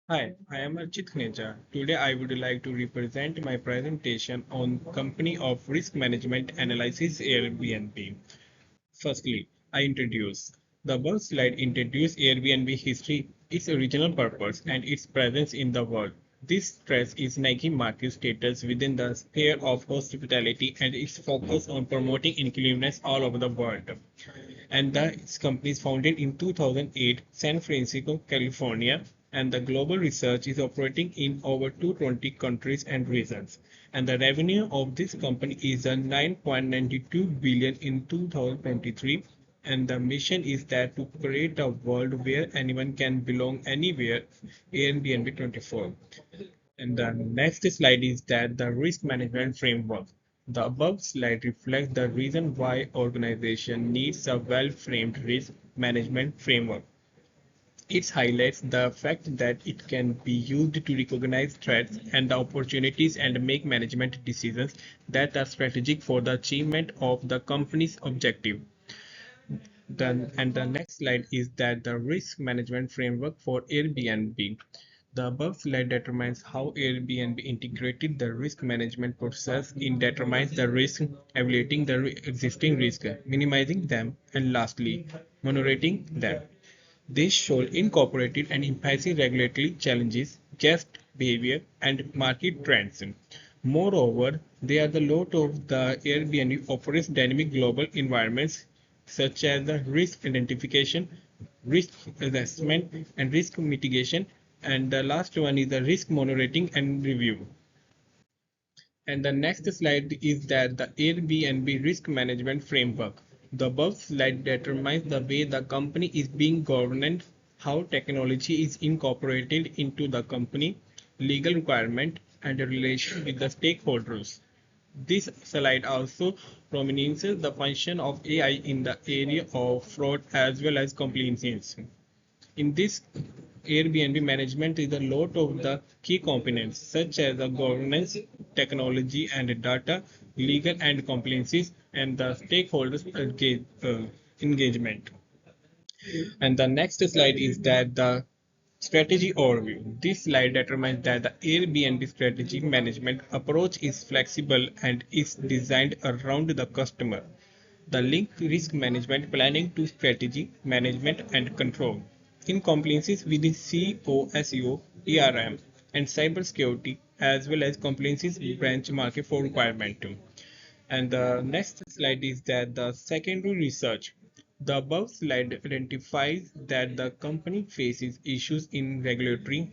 Hi, I am Archit Khaneja. Today I would like to represent my presentation on Company of Risk Management Analysis Airbnb. Firstly, I introduce. The above slide introduces Airbnb history, its original purpose, and its presence in the world. This stress is Nike market status within the sphere of hospitality and its focus on promoting inclusiveness all over the world. And the company is founded in 2008, San Francisco, California, and the global research is operating in over 220 countries and regions. And the revenue of this company is 9.92 billion in 2023. And the mission is that to create a world where anyone can belong anywhere, Airbnb 24. And the next slide is that the risk management framework. The above slide reflects the reason why organization needs a well-framed risk management framework. It highlights the fact that it can be used to recognize threats and the opportunities and make management decisions that are strategic for the achievement of the company's objective. The next slide is that the risk management framework for Airbnb. The above slide determines how Airbnb integrated the risk management process in determines the risk, evaluating the existing risk, minimizing them, and lastly, monitoring them. This should incorporate and emphasize regulatory challenges, guest behavior, and market trends. Moreover, they are the lot of the Airbnb offers dynamic global environments such as the risk identification, risk assessment, and risk mitigation. And the last one is the risk monitoring and review. And the next slide is that the Airbnb risk management framework. The above slide determines the way the company is being governed, how technology is incorporated into the company, legal requirement, and the relation with the stakeholders. This slide also prominences the function of AI in the area of fraud as well as compliance. In this, Airbnb management is a lot of the key components such as the governance, technology and data, legal and compliances, and the stakeholders engagement. And the next slide is that the strategy overview. This slide determines that the Airbnb strategy management approach is flexible and is designed around the customer. The link risk management planning to strategy management and control. In compliances with the COSEO, ERM, and cybersecurity, as well as compliances benchmarking for requirement. And the next slide is that the secondary research. The above slide identifies that the company faces issues in regulatory,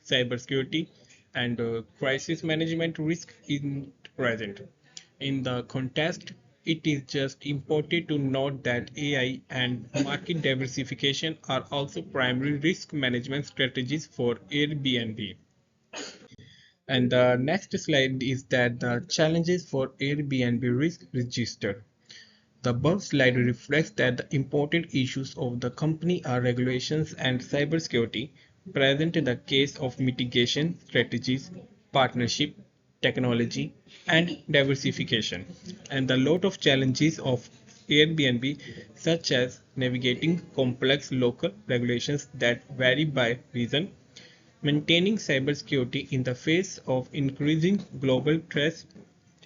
cybersecurity, and crisis management risk in present. In the context, it is just important to note that AI and market diversification are also primary risk management strategies for Airbnb. And the next slide is that the challenges for Airbnb risk register. The above slide reflects that the important issues of the company are regulations and cybersecurity, present in the case of mitigation strategies, partnership, technology, and diversification, and the lot of challenges of Airbnb, such as navigating complex local regulations that vary by region, maintaining cybersecurity in the face of increasing global threats,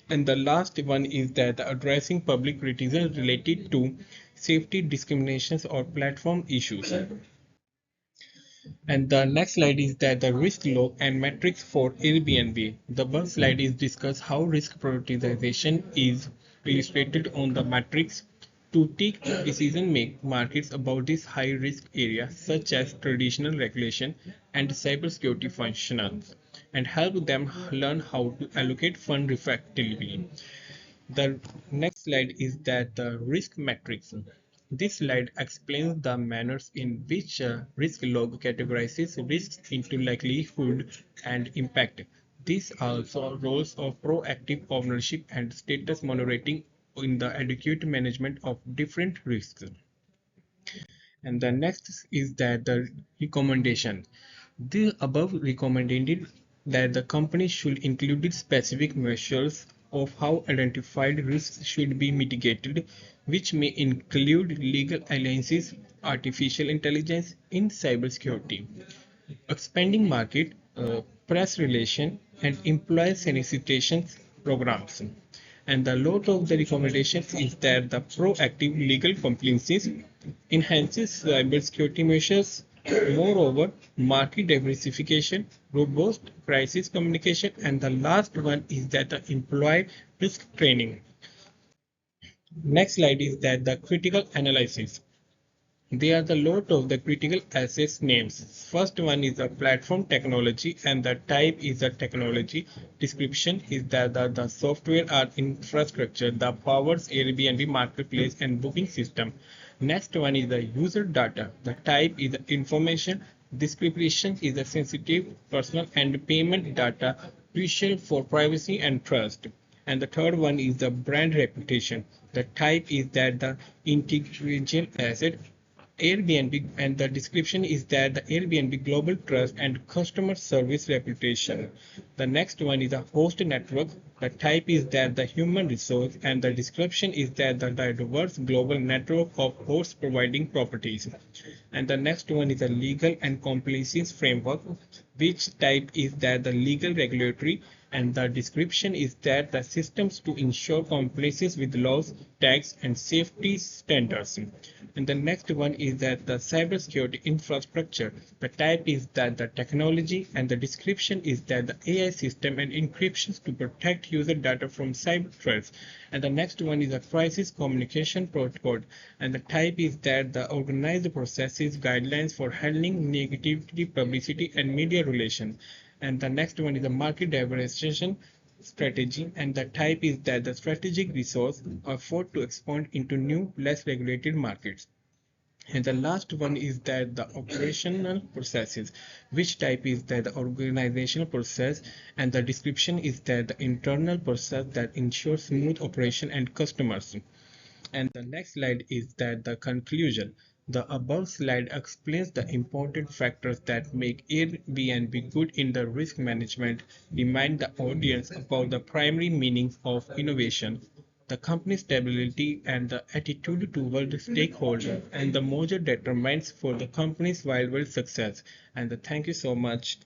and the last one is that addressing public criticism related to safety discriminations or platform issues. And the next slide is that the risk log and metrics for Airbnb. The above slide is discuss how risk prioritization is illustrated on the metrics to take decision make markets about this high risk area such as traditional regulation and cybersecurity functions and help them learn how to allocate fund effectively. The next slide is that the risk matrix. This slide explains the manners in which risk log categorizes risks into likelihood and impact. These also roles of proactive ownership and status monitoring in the adequate management of different risks. And the next is that the recommendation. The above recommended that the company should include specific measures of how identified risks should be mitigated, which may include legal alliances, artificial intelligence in cybersecurity. expanding market, press relation, and employee solicitation programs. And the lot of the recommendations is that the proactive legal compliances enhances cybersecurity measures. Moreover, market diversification, robust crisis communication, and the last one is that the employee risk training. Next slide is that the critical analysis. They are the lot of the critical assets names. First one is a platform technology and the type is a technology. Description is that the software or infrastructure that powers Airbnb marketplace and booking system. Next one is the user data. The type is the information. Description is the sensitive, personal and payment data crucial for privacy and trust. And the third one is the brand reputation. The type is that the integral asset Airbnb, and the description is that the Airbnb global trust and customer service reputation. The next one is a host network. The type is that the human resource and the description is that the diverse global network of hosts providing properties. And the next one is a legal and compliance framework, which type is that the legal regulatory and the description is that the systems to ensure compliance with laws, tax, and safety standards. And the next one is that the cybersecurity infrastructure. The type is that the technology and the description is that the AI system and encryptions to protect user data from cyber threats. And the next one is a crisis communication protocol. And the type is that the organized processes guidelines for handling negativity, publicity, and media relations. And the next one is the market diversification strategy, and the type is that the strategic resource effort to expand into new, less regulated markets. And the last one is that the operational processes, which type is that the organizational process, and the description is that the internal process that ensures smooth operation and customers. And the next slide is that the conclusion. The above slide explains the important factors that make Airbnb good in the risk management, remind the audience about the primary meanings of innovation, the company's stability and the attitude toward stakeholders, and the major determinants for the company's viable success. And thank you so much.